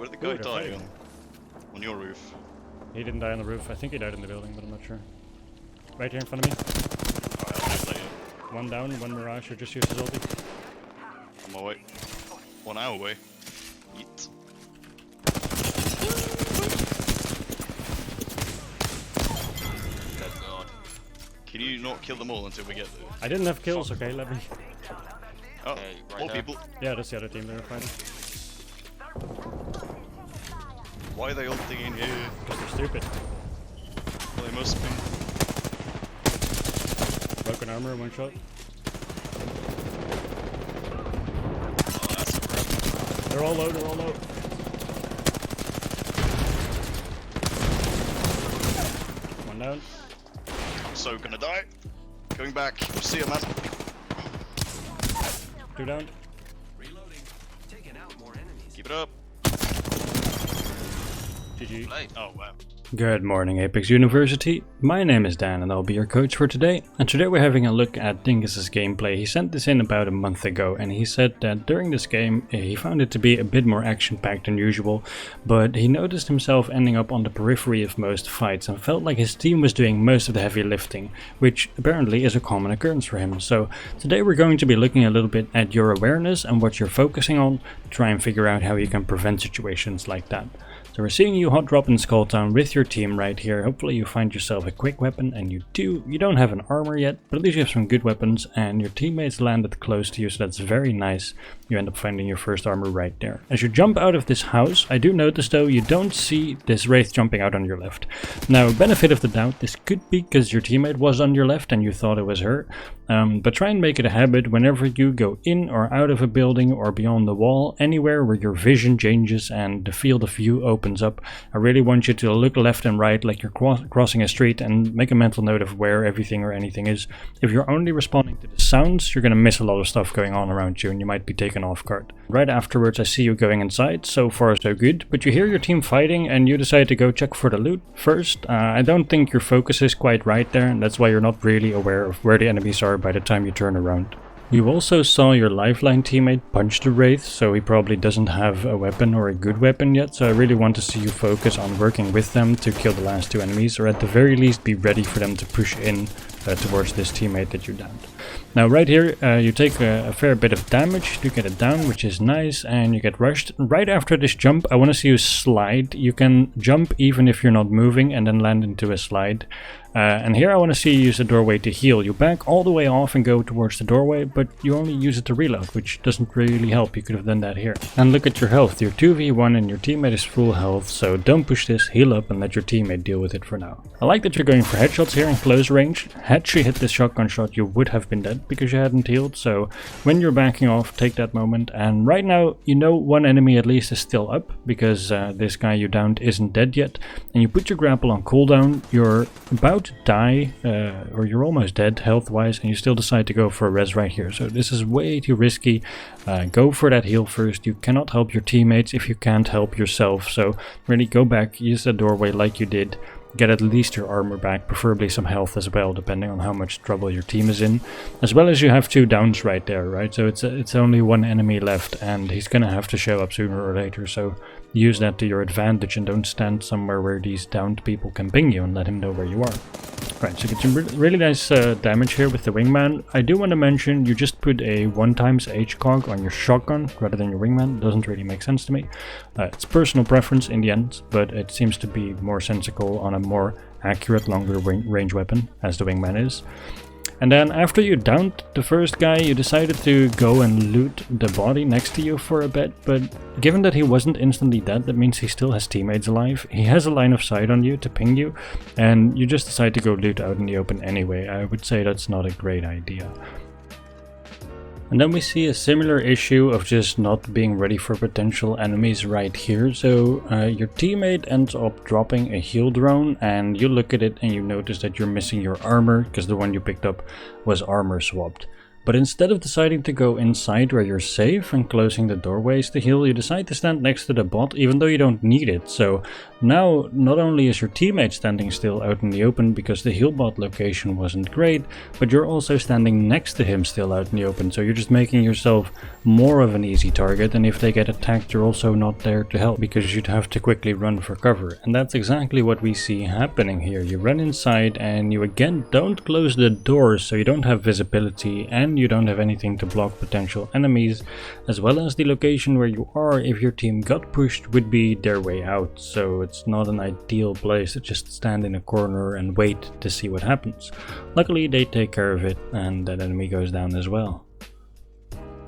where did the guy die on your roof? He didn't die on the roof. I think he died in the building, but I'm not sure. Right here in front of me. Alright, I'll just let you. One down, one Mirage, or just use his ulti. On my way. 1 hour away. Yeet. Dead God. Can you not kill them all until we get there? I didn't have kills, okay, let me... Oh, more people. Yeah, that's the other team they were fighting. Why are they ulting in here? Because they're stupid. Well, they must be. Broken armor, one shot. Oh, that's a grab. They're all low, they're all low. One down. I'm so gonna die. Going back. We'll see you, man. 2 down. Reloading. Taking out more enemies. Keep it up. GG. Oh, wow. Good morning, Apex University. My name is Dan and I'll be your coach for today. And today we're having a look at Dingus's gameplay. He sent this in about a month ago and he said that during this game he found it to be a bit more action-packed than usual, but he noticed himself ending up on the periphery of most fights and felt like his team was doing most of the heavy lifting, which apparently is a common occurrence for him. So today we're going to be looking a little bit at your awareness and what you're focusing on to try and figure out how you can prevent situations like that. So we're seeing you hot drop in Skull Town with your team right here. Hopefully you find yourself a quick weapon, and you don't have an armor yet, but at least you have some good weapons and your teammates landed close to you, so that's very nice. You end up finding your first armor right there. As you jump out of this house, I do notice though you don't see this wraith jumping out on your left. Now, benefit of the doubt, this could be because your teammate was on your left and you thought it was her. But try and make it a habit whenever you go in or out of a building or beyond the wall, anywhere where your vision changes and the field of view opens up. I really want you to look left and right like you're crossing a street and make a mental note of where everything or anything is. If you're only responding to the sounds, you're going to miss a lot of stuff going on around you and you might be taken off guard. Right afterwards I see you going inside, so far so good, but you hear your team fighting and you decide to go check for the loot first. I don't think your focus is quite right there, and that's why you're not really aware of where the enemies are by the time you turn around. You also saw your lifeline teammate punch the wraith, so he probably doesn't have a weapon or a good weapon yet, so I really want to see you focus on working with them to kill the last 2 enemies, or at the very least be ready for them to push in towards this teammate that you downed. Now right here you take a fair bit of damage to get it down, which is nice, and you get rushed. Right after this jump I want to see you slide. You can jump even if you're not moving and then land into a slide. And here I want to see you use the doorway to heal. You back all the way off and go towards the doorway, but you only use it to reload, which doesn't really help. You could have done that here. And look at your health. You're 2v1 and your teammate is full health, so don't push this, heal up and let your teammate deal with it for now. I like that you're going for headshots here in close range. Had she hit this shotgun shot you would have been dead because you hadn't healed, so when you're backing off take that moment. And right now you know one enemy at least is still up because this guy you downed isn't dead yet, and you put your grapple on cooldown. You're about to die or you're almost dead health wise and you still decide to go for a res right here, so this is way too risky. Go for that heal first. You cannot help your teammates if you can't help yourself, so really go back, use the doorway like you did, get at least your armor back, preferably some health as well depending on how much trouble your team is in, as well as you have 2 downs right there, right? So it's only 1 enemy left and he's gonna have to show up sooner or later, so use that to your advantage and don't stand somewhere where these downed people can ping you and let him know where you are. Right, so get some really nice damage here with the wingman. I do want to mention you just put a 1x HCOG on your shotgun rather than your wingman. It doesn't really make sense to me. It's personal preference in the end, but it seems to be more sensical on a more accurate longer range weapon as the wingman is. And then after you downed the first guy, you decided to go and loot the body next to you for a bit, but given that he wasn't instantly dead, that means he still has teammates alive. He has a line of sight on you to ping you, and you just decide to go loot out in the open anyway. I would say that's not a great idea. And then we see a similar issue of just not being ready for potential enemies right here. So your teammate ends up dropping a heal drone and you look at it and you notice that you're missing your armor because the one you picked up was armor swapped. But instead of deciding to go inside where you're safe and closing the doorways to heal, you decide to stand next to the bot even though you don't need it. So Now, not only is your teammate standing still out in the open because the healbot location wasn't great, but you're also standing next to him still out in the open, so you're just making yourself more of an easy target, and if they get attacked you're also not there to help because you'd have to quickly run for cover. And that's exactly what we see happening here. You run inside and you again don't close the doors, so you don't have visibility and you don't have anything to block potential enemies, as well as the location where you are if your team got pushed would be their way out, so it's not an ideal place to just stand in a corner and wait to see what happens. Luckily they take care of it and that enemy goes down as well.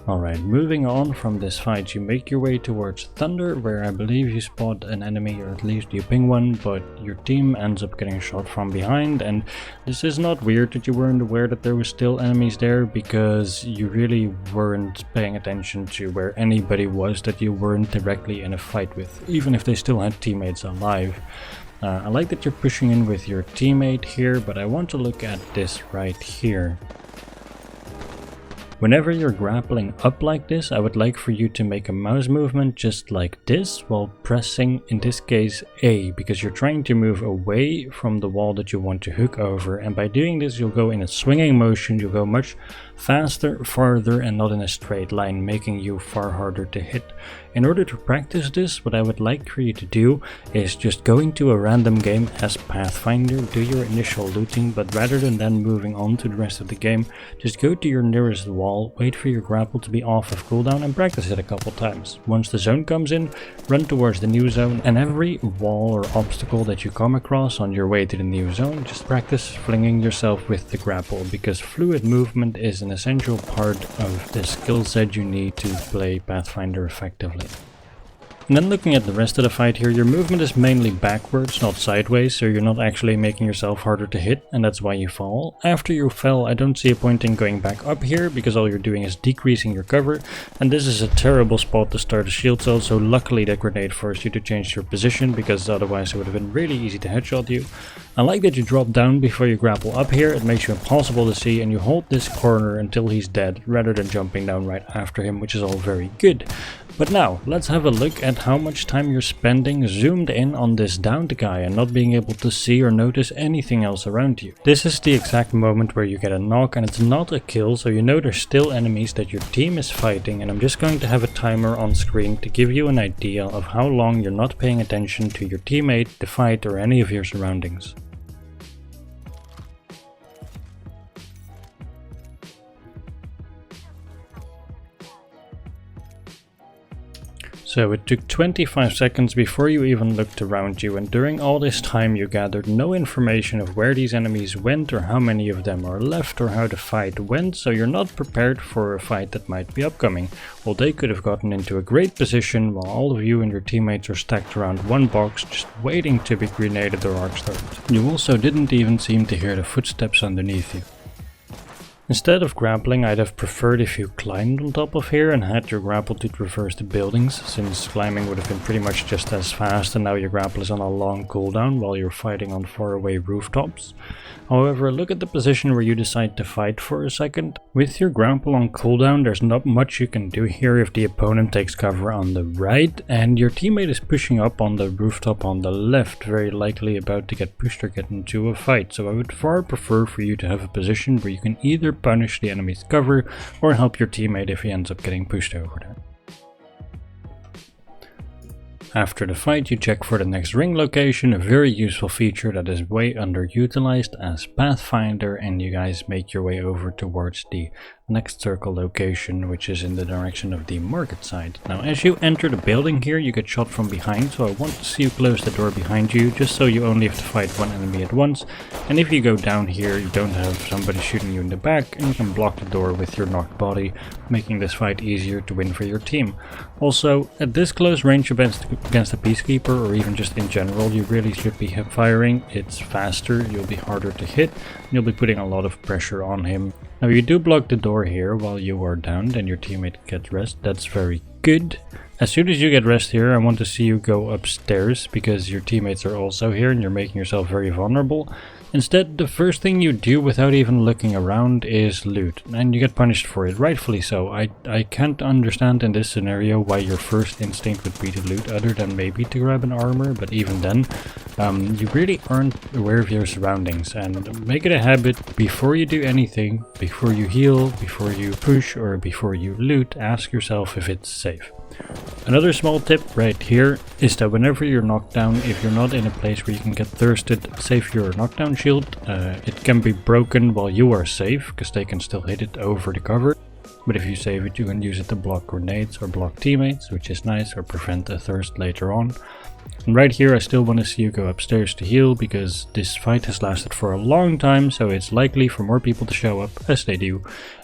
Alright, moving on from this fight, you make your way towards Thunder, where I believe you spot an enemy, or at least you ping one, but your team ends up getting shot from behind. And this is not weird that you weren't aware that there were still enemies there, because you really weren't paying attention to where anybody was that you weren't directly in a fight with, even if they still had teammates alive. I like that you're pushing in with your teammate here, but I want to look at this right here. Whenever you're grappling up like this, I would like for you to make a mouse movement just like this while pressing, in this case, A, because you're trying to move away from the wall that you want to hook over, and by doing this you'll go in a swinging motion, you'll go much faster, farther, and not in a straight line, making you far harder to hit. In order to practice this, what I would like for you to do is just go into a random game as Pathfinder, do your initial looting, but rather than then moving on to the rest of the game, just go to your nearest wall, wait for your grapple to be off of cooldown and practice it a couple times. Once the zone comes in, run towards the new zone, and every wall or obstacle that you come across on your way to the new zone, just practice flinging yourself with the grapple, because fluid movement is an essential part of the skill set you need to play Pathfinder effectively. And then looking at the rest of the fight here, your movement is mainly backwards, not sideways, so you're not actually making yourself harder to hit, and that's why you fall. After you fell, I don't see a point in going back up here, because all you're doing is decreasing your cover, and this is a terrible spot to start a shield cell, so luckily that grenade forced you to change your position, because otherwise it would have been really easy to headshot you. I like that you drop down before you grapple up here, it makes you impossible to see, and you hold this corner until he's dead, rather than jumping down right after him, which is all very good. But now, let's have a look at how much time you're spending zoomed in on this downed guy and not being able to see or notice anything else around you. This is the exact moment where you get a knock, and it's not a kill, so you know there's still enemies that your team is fighting, and I'm just going to have a timer on screen to give you an idea of how long you're not paying attention to your teammate, the fight, or any of your surroundings. So it took 25 seconds before you even looked around you, and during all this time you gathered no information of where these enemies went or how many of them are left or how the fight went, so you're not prepared for a fight that might be upcoming. Well, they could have gotten into a great position while all of you and your teammates are stacked around one box just waiting to be grenaded or arc-started. You also didn't even seem to hear the footsteps underneath you. Instead of grappling, I'd have preferred if you climbed on top of here and had your grapple to traverse the buildings, since climbing would have been pretty much just as fast, and now your grapple is on a long cooldown while you're fighting on faraway rooftops. However, look at the position where you decide to fight for a second. With your grapple on cooldown, there's not much you can do here if the opponent takes cover on the right and your teammate is pushing up on the rooftop on the left, very likely about to get pushed or get into a fight. So I would far prefer for you to have a position where you can either punish the enemy's cover or help your teammate if he ends up getting pushed over there. After the fight, you check for the next ring location, a very useful feature that is way underutilized as Pathfinder, and you guys make your way over towards the next circle location, which is in the direction of the market side. Now as you enter the building here, you get shot from behind, so I want to see you close the door behind you, just so you only have to fight one enemy at once, and if you go down here you don't have somebody shooting you in the back, and you can block the door with your knocked body, making this fight easier to win for your team. Also, at this close range against a peacekeeper, or even just in general, you really should be hip firing. It's faster, you'll be harder to hit, and you'll be putting a lot of pressure on him. Now you do block the door here while you are downed and your teammate gets rest, that's very good. As soon as you get rest here, I want to see you go upstairs, because your teammates are also here and you're making yourself very vulnerable. Instead, the first thing you do without even looking around is loot, and you get punished for it, rightfully so. I can't understand in this scenario why your first instinct would be to loot, other than maybe to grab an armor, but even then, you really aren't aware of your surroundings, and make it a habit before you do anything, before you heal, before you push, or before you loot, ask yourself if it's safe. Another small tip right here is that whenever you're knocked down, if you're not in a place where you can get thirsted, save your knockdown shield. It can be broken while you are safe, because they can still hit it over the cover. But if you save it, you can use it to block grenades or block teammates, which is nice, or prevent a thirst later on. And right here I still want to see you go upstairs to heal, because this fight has lasted for a long time, so it's likely for more people to show up, as they do.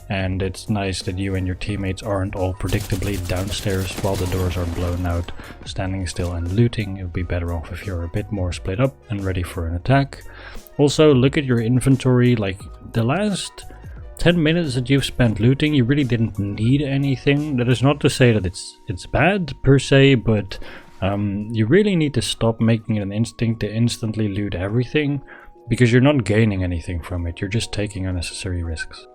And it's nice that you and your teammates aren't all predictably downstairs while the doors are blown out, standing still and looting. It would be better off if you're a bit more split up and ready for an attack. Also, look at your inventory. Like, the last 10 minutes that you've spent looting, you really didn't need anything. That is not to say that it's bad per se, but you really need to stop making it an instinct to instantly loot everything, because you're not gaining anything from it, you're just taking unnecessary risks.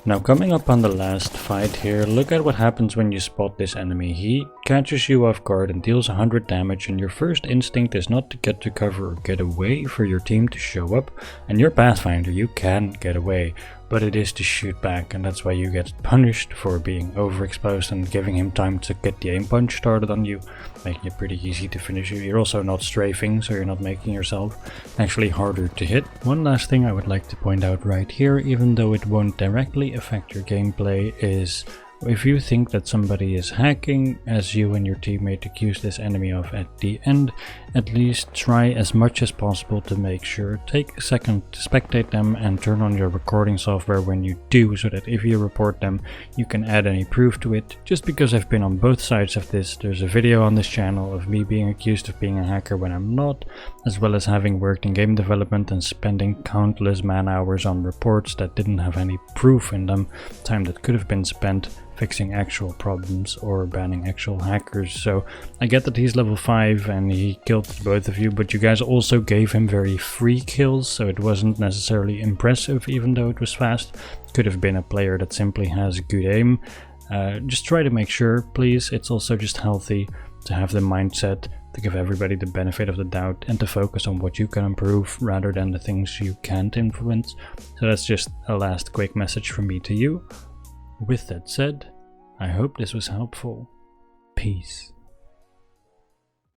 Now, coming up on the last fight here, look at what happens when you spot this enemy. He catches you off guard and deals 100 damage, and your first instinct is not to get to cover or get away for your team to show up. And you're Pathfinder, you can get away, but it is to shoot back, and that's why you get punished for being overexposed and giving him time to get the aim punch started on you, making it pretty easy to finish you. You're also not strafing, so you're not making yourself actually harder to hit. One last thing I would like to point out right here, even though it won't directly affect your gameplay, is if you think that somebody is hacking, as you and your teammate accuse this enemy of at the end, at least try as much as possible to make sure. Take a second to spectate them and turn on your recording software when you do, so that if you report them, you can add any proof to it. Just because I've been on both sides of this, there's a video on this channel of me being accused of being a hacker when I'm not, as well as having worked in game development and spending countless man hours on reports that didn't have any proof in them, time that could have been spent fixing actual problems or banning actual hackers. So I get that he's level 5 and he killed both of you, but you guys also gave him very free kills, so it wasn't necessarily impressive even though it was fast. Could have been a player that simply has good aim. Just try to make sure, please. It's also just healthy to have the mindset to give everybody the benefit of the doubt and to focus on what you can improve rather than the things you can't influence. So that's just a last quick message from me to you. With that said, I hope this was helpful. Peace.